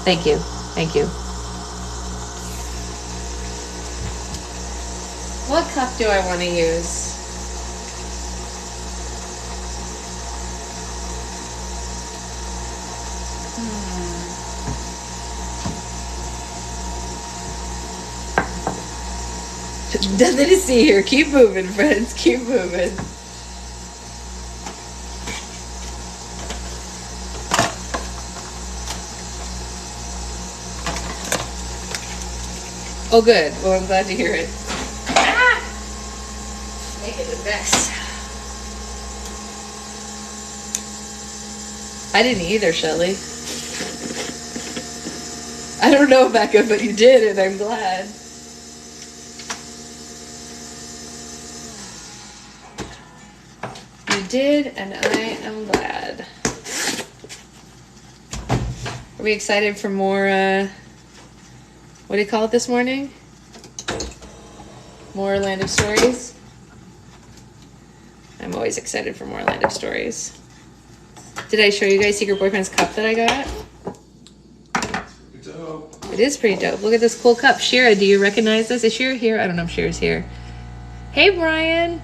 Thank you. Thank you. What cup do I want to use? Nothing to see here. Keep moving, friends. Keep moving. Oh, good. Well, I'm glad to hear it. Ah! Make it a mess. I didn't either, Shelly. I don't know, Becca, but you did, and I'm glad. You did, and I am glad. Are we excited for more, what do you call it this morning? More Land of Stories? I'm always excited for more Land of Stories. Did I show you guys Secret Boyfriend's cup that I got? Dope. It is pretty dope. Look at this cool cup. Shira, do you recognize this? Is Shira here? I don't know if Shira's here. Hey, Brian.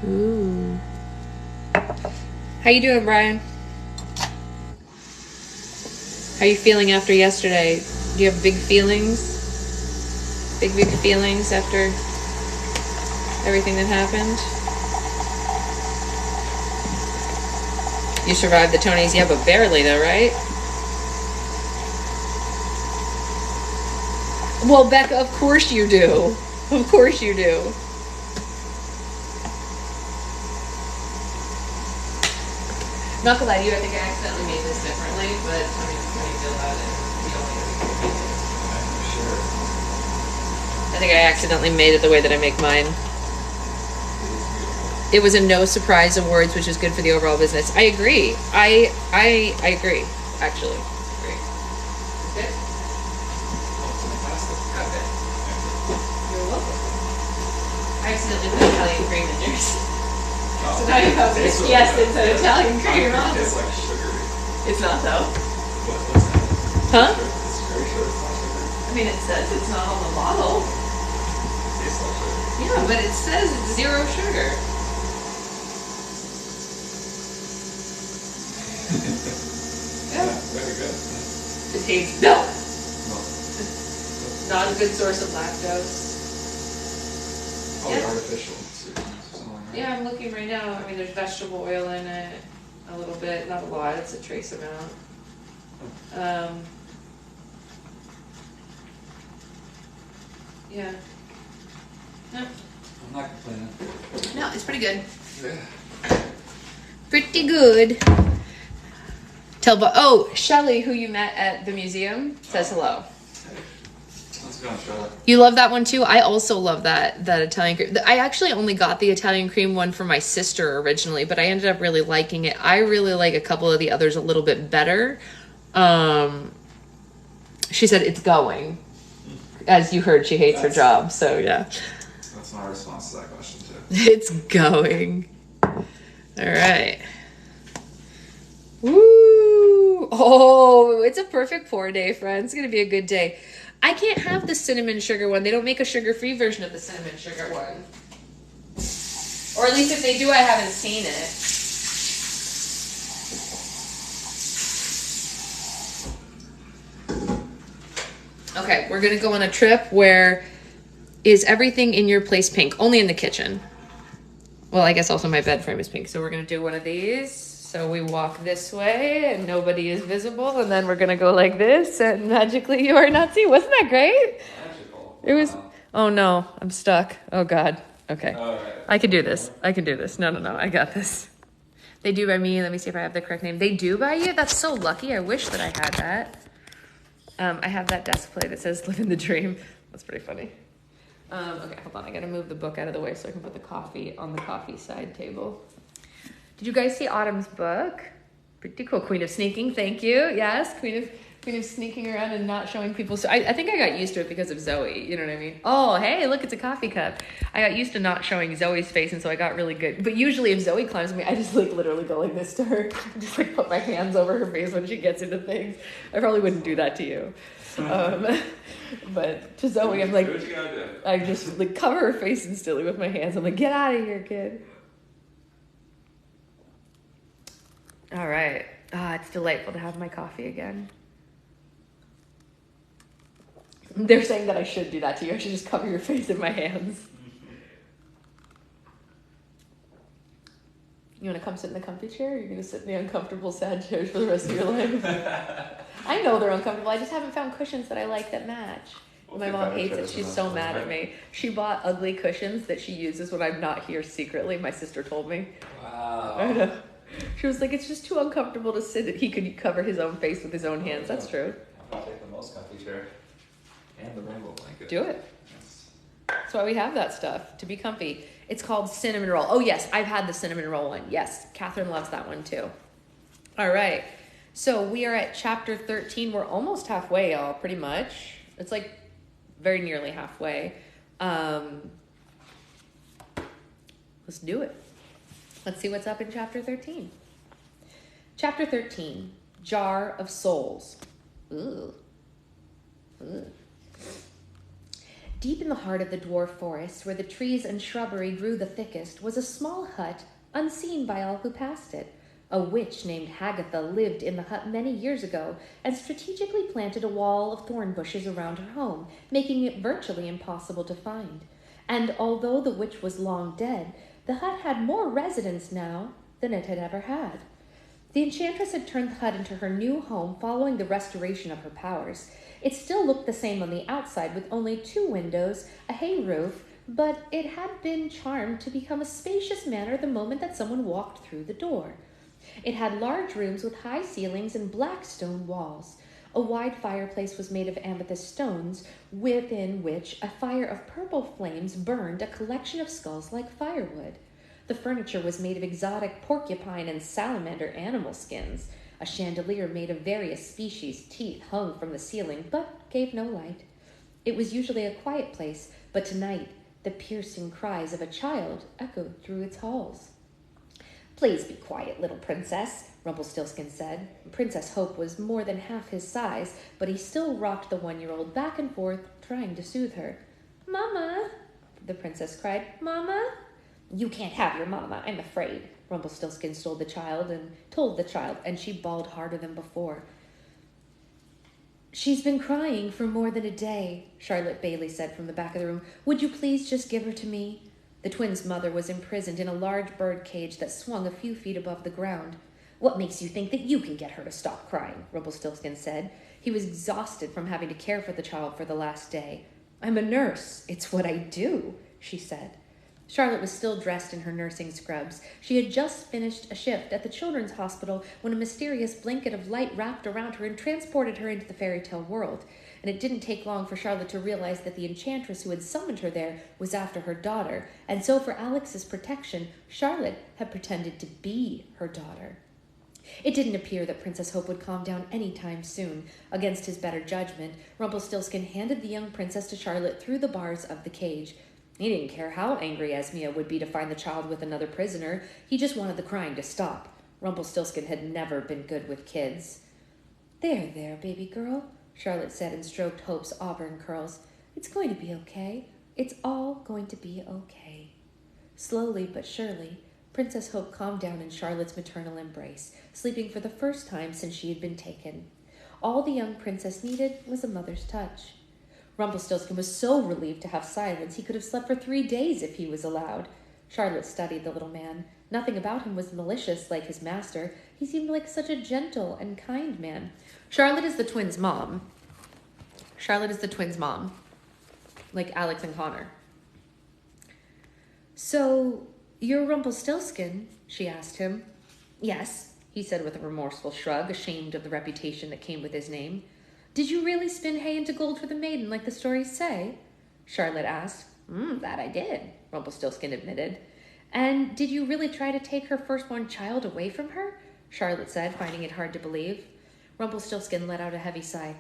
Ooh. How you doing, Brian? How you feeling after yesterday? Do you have big feelings? Big feelings after everything that happened? You survived the Tonys, yeah, but barely though, right? Well, Becca, of course you do. Of course you do. Not gonna lie to you, I think I accidentally made this differently, but tell me how you feel about it. Sure. I think I accidentally made it the way that I make mine. It was a no surprise awards, which is good for the overall business. I agree. I agree, actually. Agree. Good? Oh, good. You're welcome. I accidentally put Italian cream in yours. So now you have this. Yes, it's an Italian cream. It's like sugary. It's not though. What's that? Huh? It's very sure it's not sugar. I mean, it says it's not on the bottle. It tastes like sugar. Yeah, but it says it's 0 sugar. Yeah, very good. It tastes milk. No. Not a good source of lactose. Probably Yeah. artificial sweeteners or something like that. Yeah, I'm looking right now. I mean, there's vegetable oil in it. A little bit, not a lot. It's a trace amount. Yeah. No, I'm not complaining. no, it's pretty good. Yeah. Pretty good. Oh, Shelly, who you met at the museum, says hello. Let's go on, Charlotte. You love that one too? I also love that Italian cream. I actually only got the Italian cream one for my sister originally, but I ended up really liking it. I really like a couple of the others a little bit better. She said it's going. As you heard, she hates her job, so yeah. That's my response to that question too. It's going. All right. Woo! Oh, it's a perfect pour day, friends. It's going to be a good day. I can't have the cinnamon sugar one. They don't make a sugar-free version of the cinnamon sugar one. Or at least if they do, I haven't seen it. Okay, we're going to go on a trip where is everything in your place pink? Only in the kitchen. Well, I guess also my bed frame is pink. So we're going to do one of these. So we walk this way and nobody is visible. And then we're going to go like this and magically you are not seen. Wasn't that great? Magical. It was. Oh no, I'm stuck. Oh God. Okay. Alright. I can do this. I can do this. No, I got this. They do by me. Let me see if I have the correct name. They do by you? That's so lucky. I wish that I had that. I have that desk plate that says "Live in the Dream." That's pretty funny. Okay, hold on. I gotta move the book out of the way so I can put the coffee on the coffee side table. Did you guys see Autumn's book? Pretty cool. Queen of Sneaking. Thank you. Yes, sneaking around and not showing people. So I think I got used to it because of Zoe. You know what I mean? Oh, hey, look, it's a coffee cup. I got used to not showing Zoe's face, and so I got really good. But usually if Zoe climbs me, I just like literally go like this to her. Just like put my hands over her face when she gets into things. I probably wouldn't do that to you. But to Zoe, I'm like, Do what you gotta do. I just like cover her face instantly with my hands. I'm like, get out of here, kid. All right. It's delightful to have my coffee again. They're saying that I should do that to you. I should just cover your face in my hands. You want to come sit in the comfy chair, or you're going to sit in the uncomfortable, sad chairs for the rest of your life? I know they're uncomfortable. I just haven't found cushions that I like that match. My mom hates it. She's so mad at me. She bought ugly cushions that she uses when I'm not here secretly. My sister told me. Wow. I know. She was like, it's just too uncomfortable to sit that he could cover his own face with his own hands. That's true. I'll take the most comfy chair. And the rainbow blanket. Do it. Yes. That's why we have that stuff, to be comfy. It's called cinnamon roll. Oh, yes, I've had the cinnamon roll one. Yes, Catherine loves that one too. All right. So we are at chapter 13. We're almost halfway, y'all, pretty much. It's like very nearly halfway. Let's do it. Let's see what's up in chapter 13. Chapter 13, Jar of Souls. Ooh. Ooh. Deep in the heart of the dwarf forest, where the trees and shrubbery grew the thickest, was a small hut, unseen by all who passed it. A witch named Hagatha lived in the hut many years ago and strategically planted a wall of thorn bushes around her home, making it virtually impossible to find. And although the witch was long dead, the hut had more residents now than it had ever had. The enchantress had turned the hut into her new home following the restoration of her powers. It still looked the same on the outside with only 2 windows, a hay roof, but it had been charmed to become a spacious manor the moment that someone walked through the door. It had large rooms with high ceilings and black stone walls. A wide fireplace was made of amethyst stones, within which a fire of purple flames burned a collection of skulls like firewood. The furniture was made of exotic porcupine and salamander animal skins. A chandelier made of various species' teeth hung from the ceiling, but gave no light. It was usually a quiet place, but tonight the piercing cries of a child echoed through its halls. "Please be quiet, little princess," Rumpelstiltskin said. Princess Hope was more than half his size, but he still rocked the 1-year-old back and forth, trying to soothe her. "Mama," the princess cried. "Mama?" "You can't have your mama, I'm afraid," Rumpelstiltskin told the child, and she bawled harder than before. "She's been crying for more than a day," Charlotte Bailey said from the back of the room. "Would you please just give her to me?" The twins' mother was imprisoned in a large bird cage that swung a few feet above the ground. "What makes you think that you can get her to stop crying?" Rumpelstiltskin said. He was exhausted from having to care for the child for the last day. "I'm a nurse. It's what I do," she said. Charlotte was still dressed in her nursing scrubs. She had just finished a shift at the children's hospital when a mysterious blanket of light wrapped around her and transported her into the fairy tale world. And it didn't take long for Charlotte to realize that the enchantress who had summoned her there was after her daughter. And so for Alex's protection, Charlotte had pretended to be her daughter. It didn't appear that Princess Hope would calm down any time soon. Against his better judgment, Rumpelstiltskin handed the young princess to Charlotte through the bars of the cage. He didn't care how angry Esmea would be to find the child with another prisoner. He just wanted the crying to stop. Rumpelstiltskin had never been good with kids. There, baby girl," Charlotte said and stroked Hope's auburn curls. "It's going to be okay. It's all going to be okay." Slowly but surely, Princess Hope calmed down in Charlotte's maternal embrace, sleeping for the first time since she had been taken. All the young princess needed was a mother's touch. Rumpelstiltskin was so relieved to have silence he could have slept for 3 days if he was allowed. Charlotte studied the little man. Nothing about him was malicious like his master. He seemed like such a gentle and kind man. Charlotte is the twins' mom. Like Alex and Connor. "So, you're Rumpelstiltskin?" she asked him. "Yes," he said with a remorseful shrug, ashamed of the reputation that came with his name. "Did you really spin hay into gold for the maiden like the stories say?" Charlotte asked. That I did," Rumpelstiltskin admitted. "And did you really try to take her firstborn child away from her?" Charlotte said, finding it hard to believe. Rumpelstiltskin let out a heavy sigh.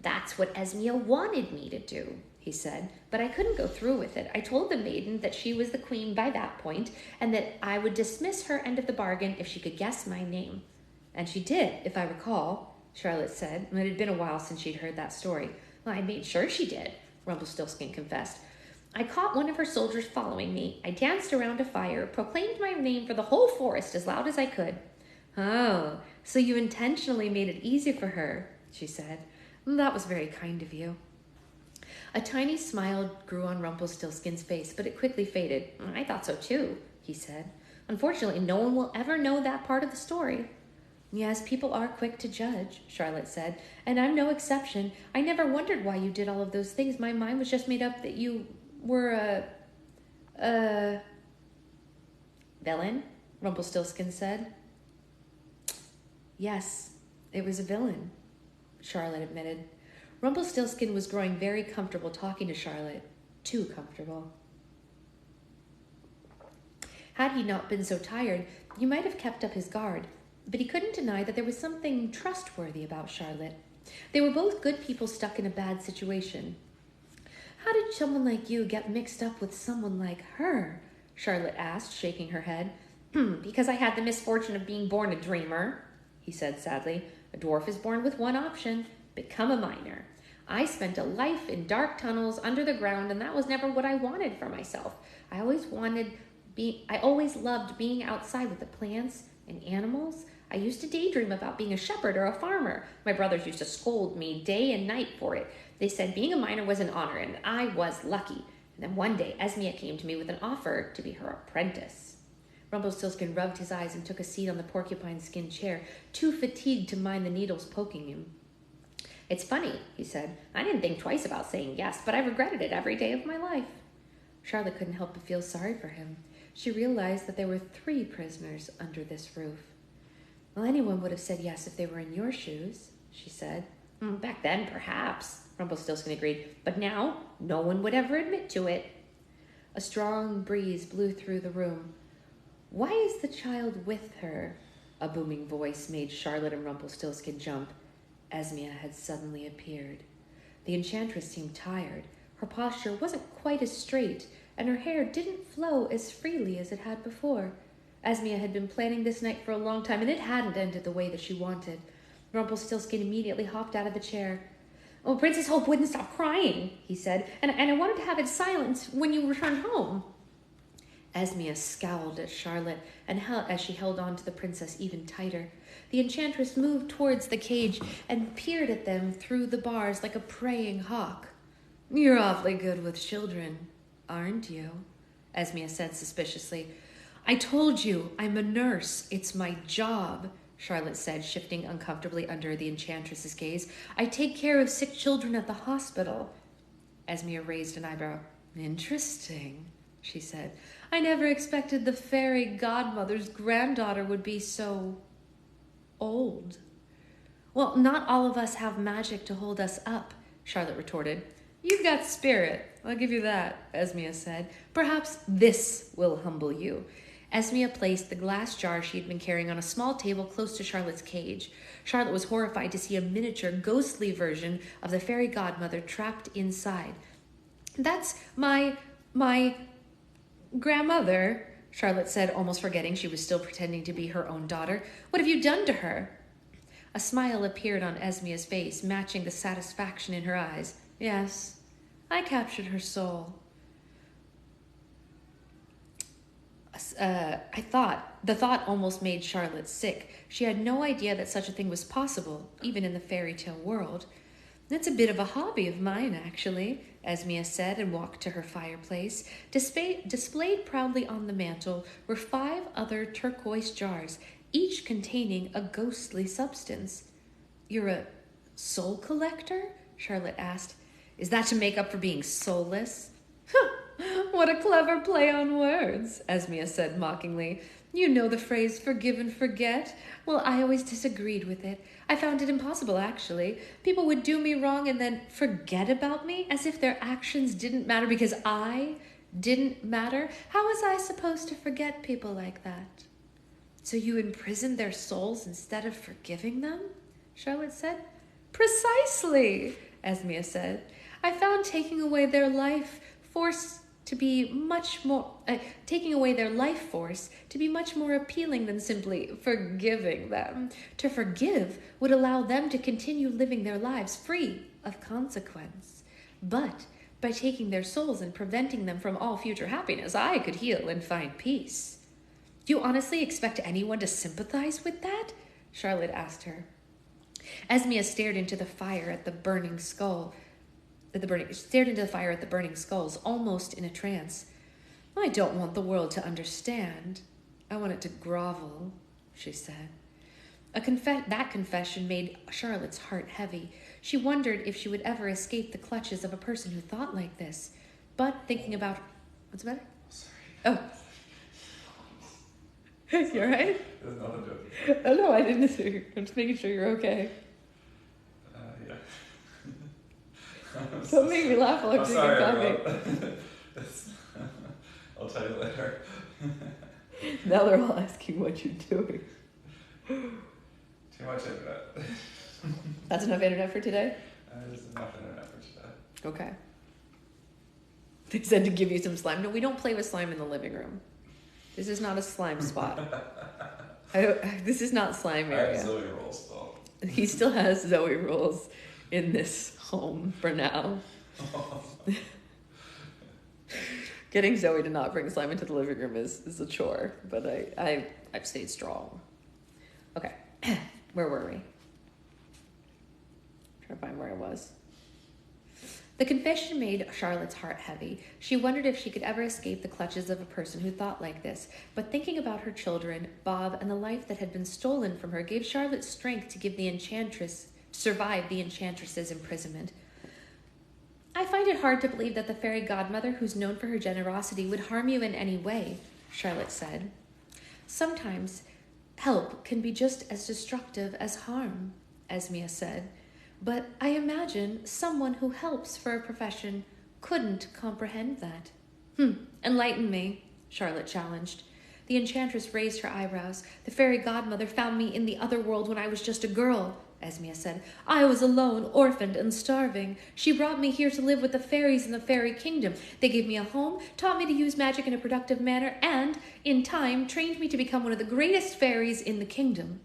That's what Esmia wanted me to do, he said, but I couldn't go through with it. I told the maiden that she was the queen by that point, and that I would dismiss her end of the bargain if she could guess my name. And she did, if I recall, Charlotte said. It had been a while since she'd heard that story. Well, I made sure she did, Rumpelstiltskin confessed. I caught one of her soldiers following me. I danced around a fire, proclaimed my name for the whole forest as loud as I could. Oh, so you intentionally made it easy for her, she said. That was very kind of you. A tiny smile grew on Rumpelstiltskin's face, but it quickly faded. I thought so too, he said. Unfortunately, no one will ever know that part of the story. Yes, people are quick to judge, Charlotte said, and I'm no exception. I never wondered why you did all of those things. My mind was just made up that you were a villain, Rumpelstiltskin said. Yes, it was a villain, Charlotte admitted. Rumpelstiltskin was growing very comfortable talking to Charlotte. Too comfortable. Had he not been so tired, he might have kept up his guard, but he couldn't deny that there was something trustworthy about Charlotte. They were both good people stuck in a bad situation. How did someone like you get mixed up with someone like her? Charlotte asked, shaking her head. Because I had the misfortune of being born a dreamer, he said sadly. A dwarf is born with one option, become a miner. I spent a life in dark tunnels under the ground, and that was never what I wanted for myself. I always loved being outside with the plants and animals. I used to daydream about being a shepherd or a farmer. My brothers used to scold me day and night for it. They said being a miner was an honor, and I was lucky. And then one day, Esmia came to me with an offer to be her apprentice. Rumpelstiltskin rubbed his eyes and took a seat on the porcupine skin chair, too fatigued to mind the needles poking him. It's funny, he said. I didn't think twice about saying yes, but I regretted it every day of my life. Charlotte couldn't help but feel sorry for him. She realized that there were 3 prisoners under this roof. Well, anyone would have said yes if they were in your shoes, she said. Back then, perhaps, Rumpelstiltskin agreed, but now no one would ever admit to it. A strong breeze blew through the room. Why is the child with her? A booming voice made Charlotte and Rumpelstiltskin jump. Esmia had suddenly appeared. The enchantress seemed tired. Her posture wasn't quite as straight, and her hair didn't flow as freely as it had before. Esmia had been planning this night for a long time, and it hadn't ended the way that she wanted. Rumpelstiltskin immediately hopped out of the chair. Oh, Princess Hope wouldn't stop crying, he said, and I wanted to have it silent when you returned home. Esmia scowled at Charlotte as she held on to the princess even tighter. The enchantress moved towards the cage and peered at them through the bars like a preying hawk. You're awfully good with children, aren't you? Esmia said suspiciously. I told you, I'm a nurse. It's my job, Charlotte said, shifting uncomfortably under the enchantress's gaze. I take care of sick children at the hospital. Esmia raised an eyebrow. Interesting, she said. I never expected the fairy godmother's granddaughter would be so old. Well, not all of us have magic to hold us up, Charlotte retorted. You've got spirit. I'll give you that, Esmia said. Perhaps this will humble you. Esmia placed the glass jar she had been carrying on a small table close to Charlotte's cage. Charlotte was horrified to see a miniature, ghostly version of the fairy godmother trapped inside. That's my grandmother, Charlotte said, almost forgetting she was still pretending to be her own daughter. What have you done to her? A smile appeared on Esmia's face, matching the satisfaction in her eyes. Yes, I captured her soul. The thought almost made Charlotte sick. She had no idea that such a thing was possible, even in the fairy tale world. That's a bit of a hobby of mine, actually, Esmia said, and walked to her fireplace. Displayed proudly on the mantel were 5 other turquoise jars, each containing a ghostly substance. You're a soul collector? Charlotte asked. Is that to make up for being soulless? What a clever play on words, Esmia said mockingly. You know the phrase forgive and forget? Well, I always disagreed with it. I found it impossible, actually. People would do me wrong and then forget about me as if their actions didn't matter because I didn't matter. How was I supposed to forget people like that? So you imprisoned their souls instead of forgiving them? Charlotte said. Precisely, Esmea said. I found taking away their life force to be much more appealing than simply forgiving them. To forgive would allow them to continue living their lives free of consequence. But by taking their souls and preventing them from all future happiness, I could heal and find peace. Do you honestly expect anyone to sympathize with that? Charlotte asked her. Esmea stared into the fire at the burning skulls, almost in a trance. I don't want the world to understand. I want it to grovel, she said. That confession made Charlotte's heart heavy. She wondered if she would ever escape the clutches of a person who thought like this. But thinking about... What's the matter? Sorry. Oh. You all right? There's nothing to it. Oh, no, I didn't see you. I'm just making sure you're okay. Yeah. Don't make me laugh while I'm I'm drinking sorry, coffee. everyone. I'll tell you later. Now they're all asking what you're doing. Too much internet. That's enough internet for today? There's enough internet for today. Okay. They said to give you some slime. No, we don't play with slime in the living room. This is not a slime spot. This is not slime I have area. Zoe rolls still. He still has Zoe rules in this home for now. Getting Zoe to not bring slime into the living room is a chore, but I've stayed strong. Okay, where were we? Trying to find where I was. The confession made Charlotte's heart heavy. She wondered if she could ever escape the clutches of a person who thought like this. But thinking about her children, Bob, and the life that had been stolen from her gave Charlotte strength to survive the enchantress's imprisonment. I find it hard to believe that the fairy godmother, who's known for her generosity, would harm you in any way, Charlotte said. Sometimes help can be just as destructive as harm, Esmea said. But I imagine someone who helps for a profession couldn't comprehend that. Enlighten me, Charlotte challenged. The enchantress raised her eyebrows. The fairy godmother found me in the other world when I was just a girl, Esmea said. I was alone, orphaned, and starving. She brought me here to live with the fairies in the fairy kingdom. They gave me a home, taught me to use magic in a productive manner, and, in time, trained me to become one of the greatest fairies in the kingdom.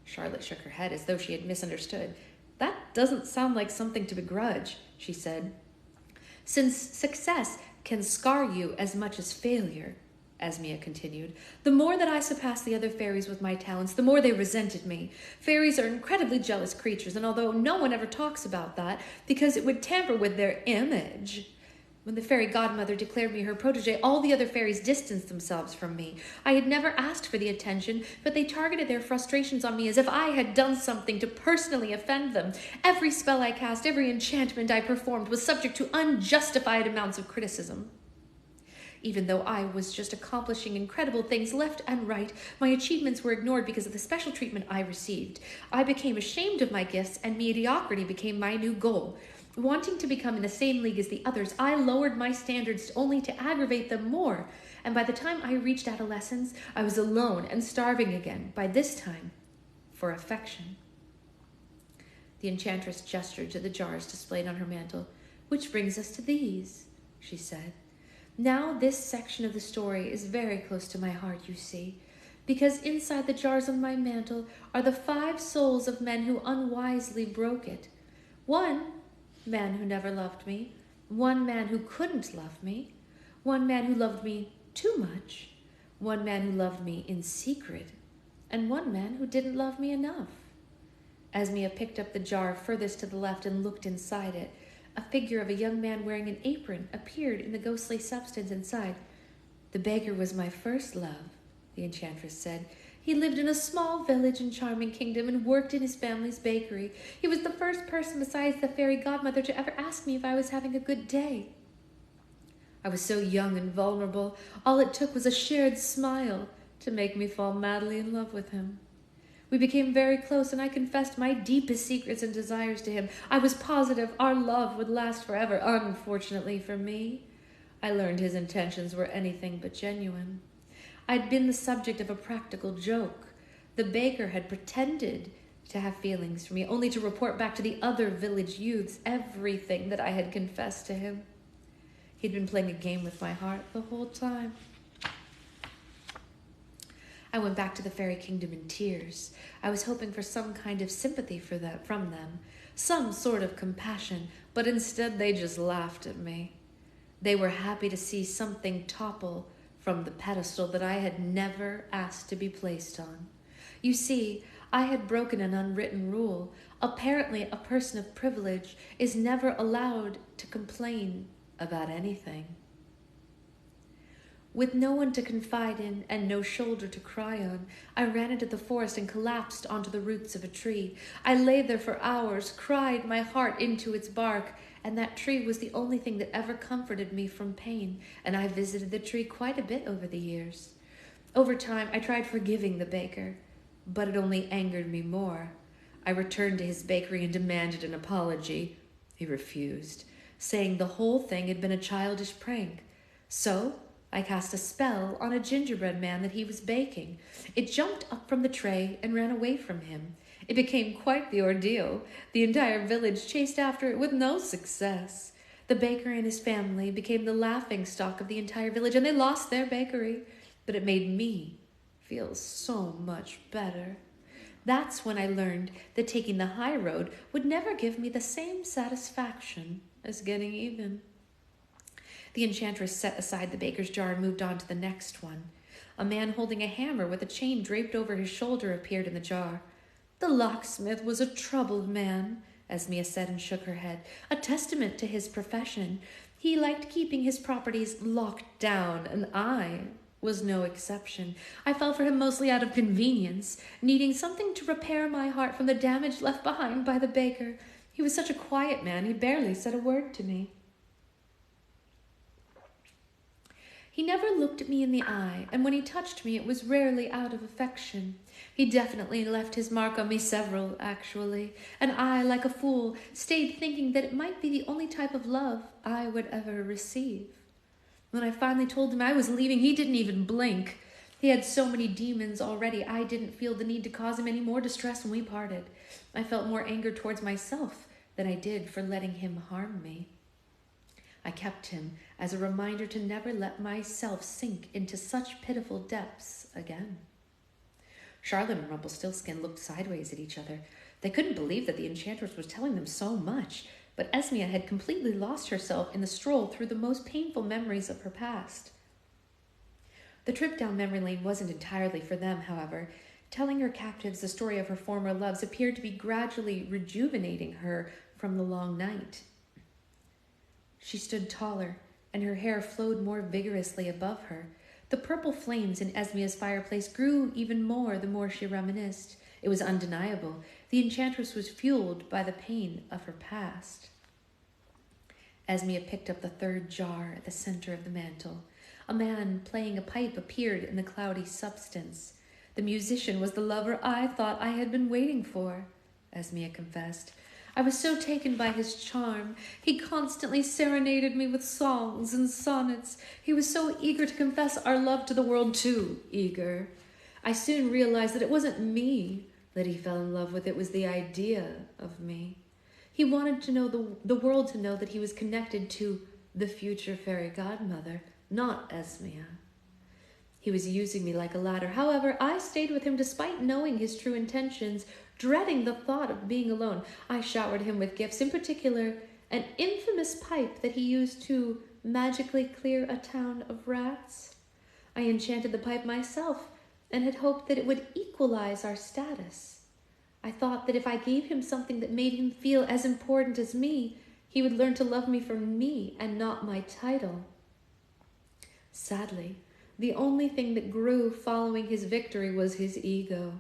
Charlotte shook her head as though she had misunderstood. That doesn't sound like something to begrudge, she said. Since success can scar you as much as failure, Esmea continued, the more that I surpassed the other fairies with my talents, the more they resented me. Fairies are incredibly jealous creatures, and although no one ever talks about that, because it would tamper with their image. When the fairy godmother declared me her protege, all the other fairies distanced themselves from me. I had never asked for the attention, but they targeted their frustrations on me as if I had done something to personally offend them. Every spell I cast, every enchantment I performed was subject to unjustified amounts of criticism. Even though I was just accomplishing incredible things left and right, my achievements were ignored because of the special treatment I received. I became ashamed of my gifts, and mediocrity became my new goal. Wanting to become in the same league as the others, I lowered my standards only to aggravate them more. And by the time I reached adolescence, I was alone and starving again, by this time, for affection. The enchantress gestured to the jars displayed on her mantle. Which brings us to these, she said. Now this section of the story is very close to my heart, you see, because inside the jars on my mantle are the 5 souls of men who unwisely broke it. One man who never loved me, one man who couldn't love me, one man who loved me too much, one man who loved me in secret, and one man who didn't love me enough. Esmea picked up the jar furthest to the left and looked inside it. A figure of a young man wearing an apron appeared in the ghostly substance inside. The baker was my first love, the enchantress said. He lived in a small village in Charming Kingdom and worked in his family's bakery. He was the first person besides the fairy godmother to ever ask me if I was having a good day. I was so young and vulnerable. All it took was a shared smile to make me fall madly in love with him. We became very close, and I confessed my deepest secrets and desires to him. I was positive our love would last forever. Unfortunately for me, I learned his intentions were anything but genuine. I'd been the subject of a practical joke. The baker had pretended to have feelings for me, only to report back to the other village youths everything that I had confessed to him. He'd been playing a game with my heart the whole time. I went back to the fairy kingdom in tears. I was hoping for some kind of sympathy from them, some sort of compassion, but instead they just laughed at me. They were happy to see something topple from the pedestal that I had never asked to be placed on. You see, I had broken an unwritten rule. Apparently, a person of privilege is never allowed to complain about anything. With no one to confide in and no shoulder to cry on, I ran into the forest and collapsed onto the roots of a tree. I lay there for hours, cried my heart into its bark, and that tree was the only thing that ever comforted me from pain, and I visited the tree quite a bit over the years. Over time, I tried forgiving the baker, but it only angered me more. I returned to his bakery and demanded an apology. He refused, saying the whole thing had been a childish prank. So I cast a spell on a gingerbread man that he was baking. It jumped up from the tray and ran away from him. It became quite the ordeal. The entire village chased after it with no success. The baker and his family became the laughingstock of the entire village, and they lost their bakery. But it made me feel so much better. That's when I learned that taking the high road would never give me the same satisfaction as getting even. The enchantress set aside the baker's jar and moved on to the next one. A man holding a hammer with a chain draped over his shoulder appeared in the jar. The locksmith was a troubled man, Esmea said and shook her head, a testament to his profession. He liked keeping his properties locked down, and I was no exception. I fell for him mostly out of convenience, needing something to repair my heart from the damage left behind by the baker. He was such a quiet man, he barely said a word to me. He never looked at me in the eye, and when he touched me, it was rarely out of affection. He definitely left his mark on me, several, actually, and I, like a fool, stayed thinking that it might be the only type of love I would ever receive. When I finally told him I was leaving, he didn't even blink. He had so many demons already, I didn't feel the need to cause him any more distress when we parted. I felt more anger towards myself than I did for letting him harm me. I kept him as a reminder to never let myself sink into such pitiful depths again. Charlotte and Rumpelstiltskin looked sideways at each other. They couldn't believe that the enchantress was telling them so much, but Esmea had completely lost herself in the stroll through the most painful memories of her past. The trip down memory lane wasn't entirely for them, however. Telling her captives the story of her former loves appeared to be gradually rejuvenating her from the long night. She stood taller, and her hair flowed more vigorously above her. The purple flames in Esmea's fireplace grew even more the more she reminisced. It was undeniable. The enchantress was fueled by the pain of her past. Esmea picked up the third jar at the center of the mantel. A man playing a pipe appeared in the cloudy substance. The musician was the lover I thought I had been waiting for, Esmea confessed. I was so taken by his charm. He constantly serenaded me with songs and sonnets. He was so eager to confess our love to the world, too eager. I soon realized that it wasn't me that he fell in love with. It was the idea of me. He wanted to know the world to know that he was connected to the future fairy godmother, not Esmea. He was using me like a ladder. However, I stayed with him despite knowing his true intentions, dreading the thought of being alone. I showered him with gifts, in particular, an infamous pipe that he used to magically clear a town of rats. I enchanted the pipe myself and had hoped that it would equalize our status. I thought that if I gave him something that made him feel as important as me, he would learn to love me for me and not my title. Sadly, the only thing that grew following his victory was his ego,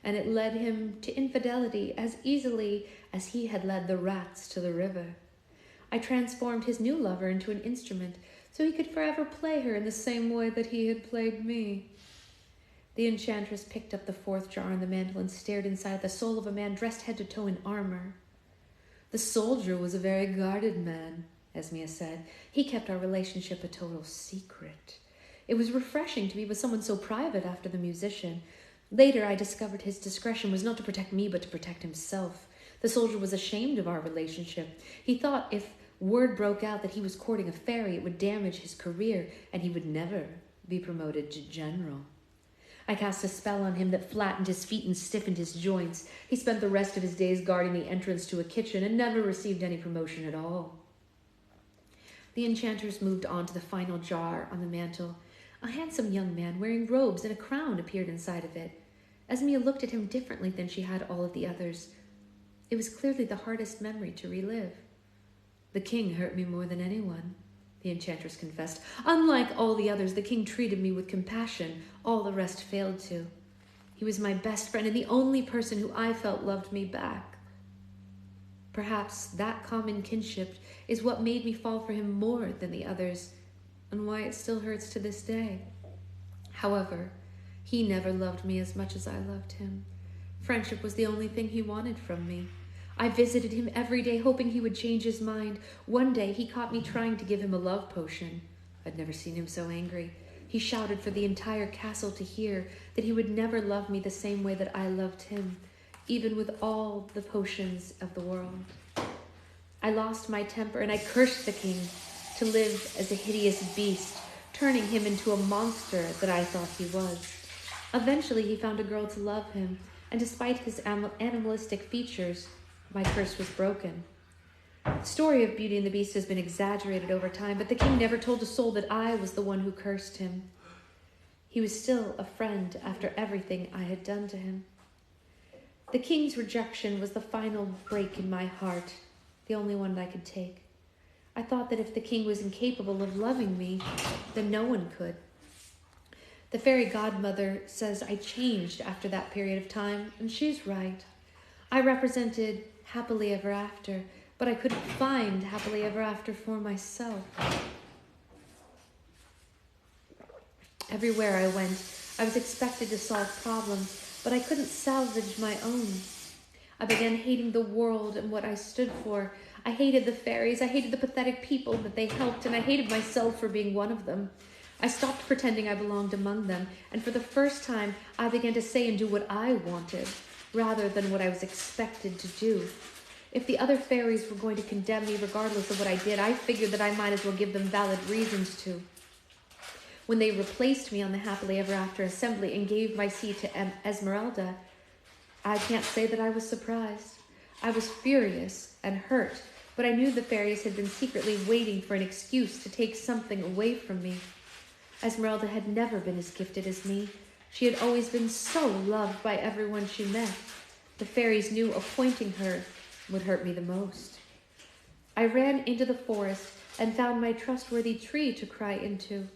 and it led him to infidelity as easily as he had led the rats to the river. I transformed his new lover into an instrument so he could forever play her in the same way that he had played me. The enchantress picked up the fourth jar on the mantel and stared inside the soul of a man dressed head to toe in armor. The soldier was a very guarded man, Esmea said. He kept our relationship a total secret. It was refreshing to be with someone so private after the musician. Later, I discovered his discretion was not to protect me, but to protect himself. The soldier was ashamed of our relationship. He thought if word broke out that he was courting a fairy, it would damage his career, and he would never be promoted to general. I cast a spell on him that flattened his feet and stiffened his joints. He spent the rest of his days guarding the entrance to a kitchen and never received any promotion at all. The enchanters moved on to the final jar on the mantel. A handsome young man wearing robes and a crown appeared inside of it. Esmia looked at him differently than she had all of the others. It was clearly the hardest memory to relive. The king hurt me more than anyone, the enchantress confessed. Unlike all the others, the king treated me with compassion. All the rest failed to. He was my best friend and the only person who I felt loved me back. Perhaps that common kinship is what made me fall for him more than the others, and why it still hurts to this day. However, he never loved me as much as I loved him. Friendship was the only thing he wanted from me. I visited him every day, hoping he would change his mind. One day, he caught me trying to give him a love potion. I'd never seen him so angry. He shouted for the entire castle to hear that he would never love me the same way that I loved him, even with all the potions of the world. I lost my temper and I cursed the king to live as a hideous beast, turning him into a monster that I thought he was. Eventually, he found a girl to love him, and despite his animalistic features, my curse was broken. The story of Beauty and the Beast has been exaggerated over time, but the king never told a soul that I was the one who cursed him. He was still a friend after everything I had done to him. The king's rejection was the final break in my heart, the only one I could take. I thought that if the king was incapable of loving me, then no one could. The fairy godmother says I changed after that period of time, and she's right. I represented happily ever after, but I couldn't find happily ever after for myself. Everywhere I went, I was expected to solve problems, but I couldn't salvage my own. I began hating the world and what I stood for. I hated the fairies, I hated the pathetic people that they helped, and I hated myself for being one of them. I stopped pretending I belonged among them, and for the first time, I began to say and do what I wanted, rather than what I was expected to do. If the other fairies were going to condemn me regardless of what I did, I figured that I might as well give them valid reasons to. When they replaced me on the Happily Ever After assembly and gave my seat to Esmeralda, I can't say that I was surprised. I was furious and hurt, but I knew the fairies had been secretly waiting for an excuse to take something away from me. Esmeralda had never been as gifted as me. She had always been so loved by everyone she met. The fairies knew appointing her would hurt me the most. I ran into the forest and found my trustworthy tree to cry into.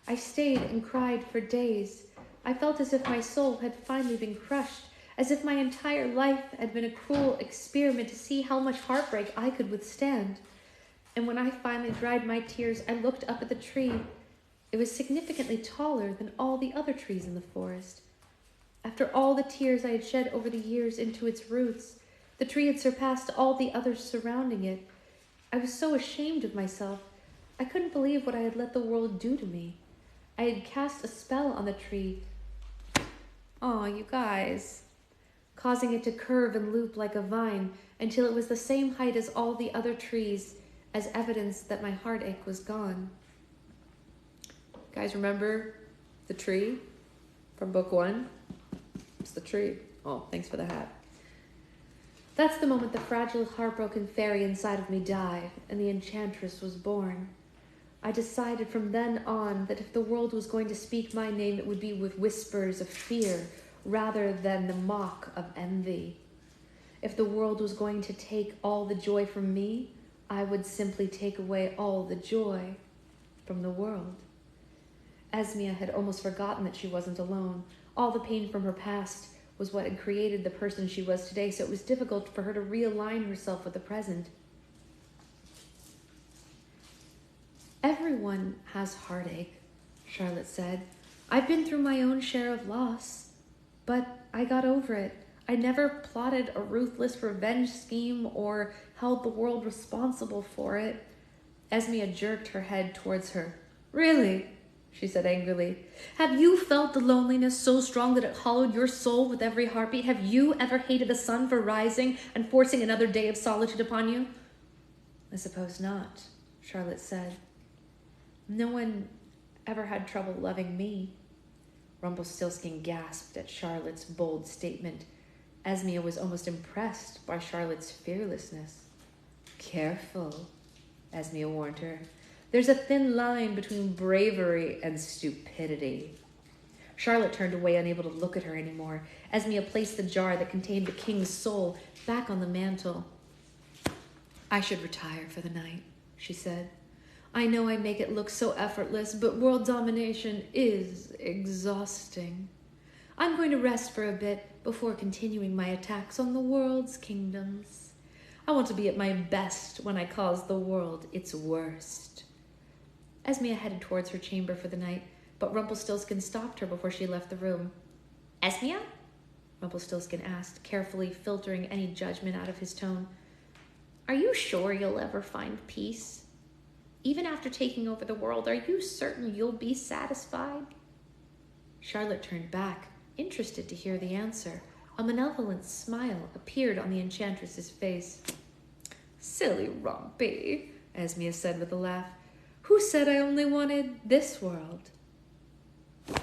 I stayed and cried for days. I felt as if my soul had finally been crushed, as if my entire life had been a cruel experiment to see how much heartbreak I could withstand. And when I finally dried my tears, I looked up at the tree. It was significantly taller than all the other trees in the forest. After all the tears I had shed over the years into its roots, the tree had surpassed all the others surrounding it. I was so ashamed of myself. I couldn't believe what I had let the world do to me. I had cast a spell on the tree. Oh, you guys. Causing it to curve and loop like a vine until it was the same height as all the other trees, as evidence that my heartache was gone. Guys, remember the tree from book 1? It's the tree. Oh, thanks for the hat. That's the moment the fragile, heartbroken fairy inside of me died, and the enchantress was born. I decided from then on that if the world was going to speak my name, it would be with whispers of fear rather than the mock of envy. If the world was going to take all the joy from me, I would simply take away all the joy from the world. Esmia had almost forgotten that she wasn't alone. All the pain from her past was what had created the person she was today, so it was difficult for her to realign herself with the present. Everyone has heartache, Charlotte said. I've been through my own share of loss, but I got over it. I never plotted a ruthless revenge scheme or held the world responsible for it. Esmia jerked her head towards her. Really? she said angrily. Have you felt the loneliness so strong that it hollowed your soul with every heartbeat? Have you ever hated the sun for rising and forcing another day of solitude upon you? I suppose not, Charlotte said. No one ever had trouble loving me. Rumpelstiltskin gasped at Charlotte's bold statement. Esmea was almost impressed by Charlotte's fearlessness. Careful, Esmea warned her. There's a thin line between bravery and stupidity. Charlotte turned away, unable to look at her anymore. Esmea placed the jar that contained the king's soul back on the mantle. I should retire for the night, she said. I know I make it look so effortless, but world domination is exhausting. I'm going to rest for a bit before continuing my attacks on the world's kingdoms. I want to be at my best when I cause the world its worst. Esmea headed towards her chamber for the night, but Rumpelstiltskin stopped her before she left the room. Esmea? Rumpelstiltskin asked, carefully filtering any judgment out of his tone. Are you sure you'll ever find peace? Even after taking over the world, are you certain you'll be satisfied? Charlotte turned back, interested to hear the answer. A malevolent smile appeared on the enchantress's face. Silly Rumpy, Esmea said with a laugh. Who said I only wanted this world?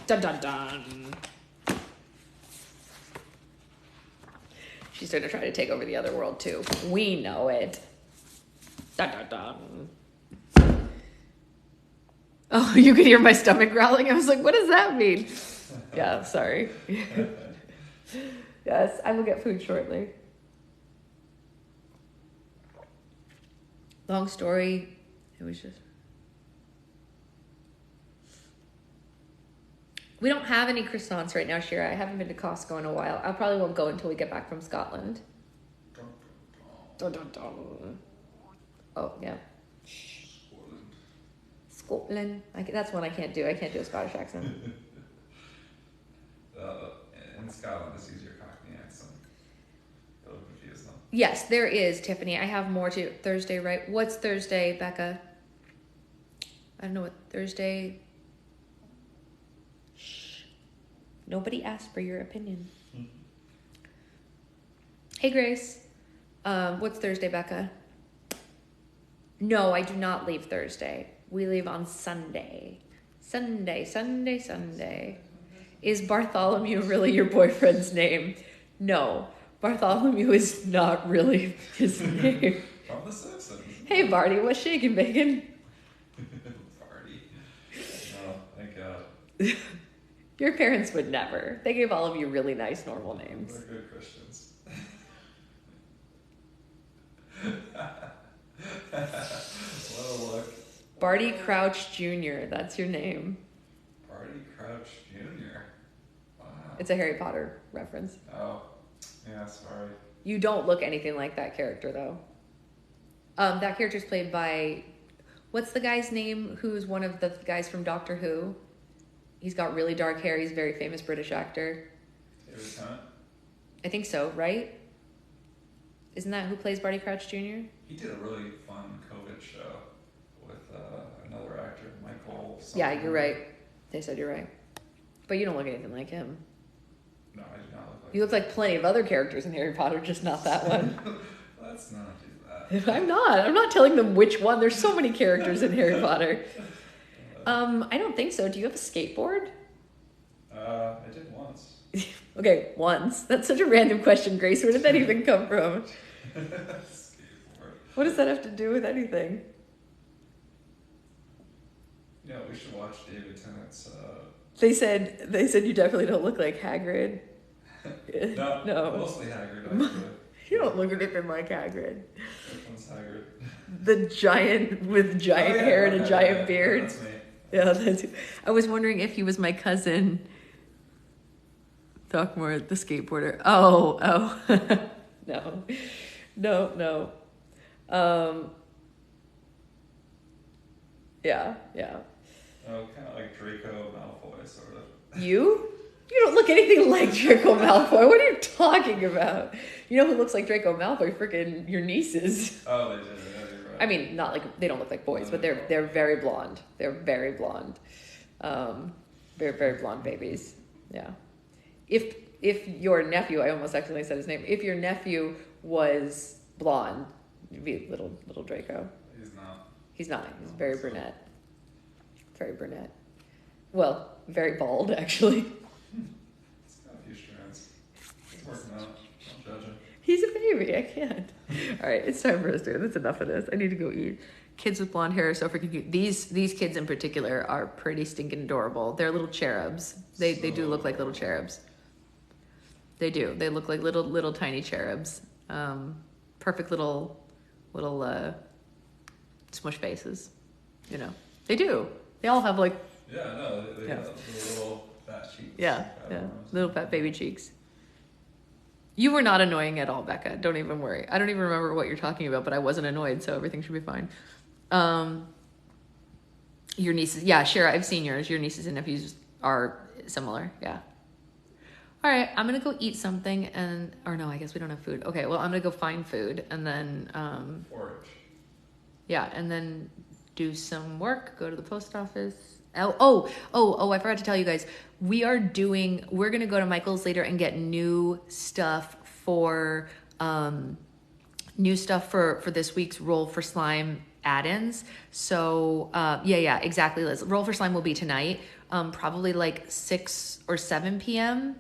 Dun dun dun. She's going to try to take over the other world too. We know it. Dun dun dun. Oh, you could hear my stomach growling. I was like, what does that mean? Yeah, sorry. Yes, I will get food shortly. Long story. It was just... We don't have any croissants right now, Shira. I haven't been to Costco in a while. I probably won't go until we get back from Scotland. Dun, dun, dun. Oh, yeah. Scotland. That's one I can't do. I can't do a Scottish accent. In Scotland, it's easier Cockney accent. It'll confuse them. Yes, there is, Tiffany. I have more to Thursday, right? What's Thursday, Becca? I don't know what Thursday... Nobody asked for your opinion. Mm-hmm. Hey, Grace. What's Thursday, Becca? No, I do not leave Thursday. We leave on Sunday. Sunday. Is Bartholomew really your boyfriend's name? No, Bartholomew is not really his name. From The Simpsons. Hey, Barty, what's shaking, bacon? Barty. Oh, thank God. Your parents would never. They gave all of you really nice, normal names. They're good Christians. What a look. Barty Crouch Jr., that's your name. Barty Crouch Jr. Wow. It's a Harry Potter reference. Oh, yeah, sorry. You don't look anything like that character, though. That character's played by... What's the guy's name who's one of the guys from Doctor Who? He's got really dark hair. He's a very famous British actor. David Tennant? I think so, right? Isn't that who plays Barty Crouch Jr.? He did a really fun COVID show with another actor, Michael something. Yeah, you're right. They said you're right. But you don't look anything like him. No, I do not look like You look like plenty of other characters in Harry Potter, just not that one. Let's not do that. I'm not telling them which one. There's so many characters in Harry Potter. I don't think so. Do you have a skateboard? I did once. Okay, once. That's such a random question, Grace. Where did that even come from? Skateboard. What does that have to do with anything? Yeah, we should watch David Tennant's. They said you definitely don't look like Hagrid. No. Mostly Hagrid, actually. You don't look anything like Hagrid. Which one's Hagrid? The giant with giant hair and a giant beard. That's me. Yeah, I was wondering if he was my cousin. Throckmorton, the skateboarder. Oh. No. Yeah. Oh, kind of like Draco Malfoy, sort of. You don't look anything like Draco Malfoy. What are you talking about? You know who looks like Draco Malfoy? Freaking your nieces. Oh, they did. Yeah, you're right. I mean, not like they don't look like boys, but they're very blonde. They're very blonde. Very, very blonde babies. Yeah. If your nephew, I almost accidentally said his name, if your nephew was blonde, it'd be little Draco. He's not. He's not. He's very brunette. Very brunette. Well, very bald, actually. He's got a few strands. It's working out. Don't judge him. He's a baby. I can't. All right, it's time for us to. That's enough of this. I need to go eat. Kids with blonde hair are so freaking cute. These kids in particular are pretty stinking adorable. They're little cherubs. They do look like little cherubs. They do. They look like little tiny cherubs. Perfect little smush faces. You know. They do. They all have like Yeah, no, they Yeah. got the little fat cheeks. yeah, little fat baby cheeks. You were not annoying at all, Becca. Don't even worry. I don't even remember what you're talking about, but I wasn't annoyed, so everything should be fine. Your nieces, yeah, sure, I've seen yours. Your nieces and nephews are similar, yeah. All right, I'm gonna go eat something or no, I guess we don't have food. Okay, well, I'm gonna go find food and then, Forage. yeah, and then do some work, go to the post office. I forgot to tell you guys. We're gonna go to Michael's later and get new stuff for this week's Roll for Slime add-ins. So, yeah, exactly, Liz. Roll for Slime will be tonight, probably like 6 or 7 p.m.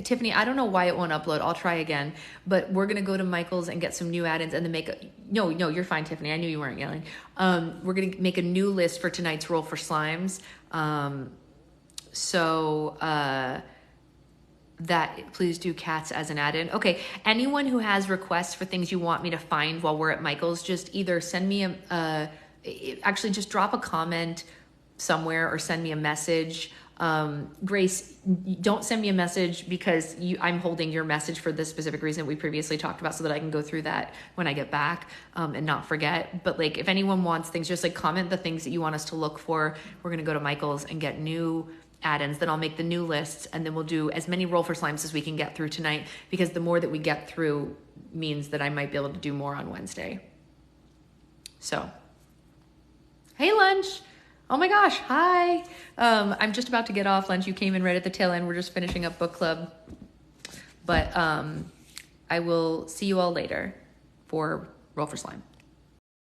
Tiffany, I don't know why it won't upload. I'll try again. But we're going to go to Michael's and get some new add-ins and then No, you're fine, Tiffany. I knew you weren't yelling. We're going to make a new list for tonight's Roll for Slimes. That please do cats as an add-in. Okay, anyone who has requests for things you want me to find while we're at Michael's, just either send me actually just drop a comment somewhere or send me a message. Grace, don't send me a message because I'm holding your message for this specific reason we previously talked about so that I can go through that when I get back and not forget. But like if anyone wants things, just like comment the things that you want us to look for. We're going to go to Michael's and get new add-ins. Then I'll make the new lists and then we'll do as many Roll for Slimes as we can get through tonight because the more that we get through means that I might be able to do more on Wednesday. So, hey lunch. Oh my gosh, hi. I'm just about to get off lunch. You came in right at the tail end. We're just finishing up book club. But I will see you all later for Roll for Slime.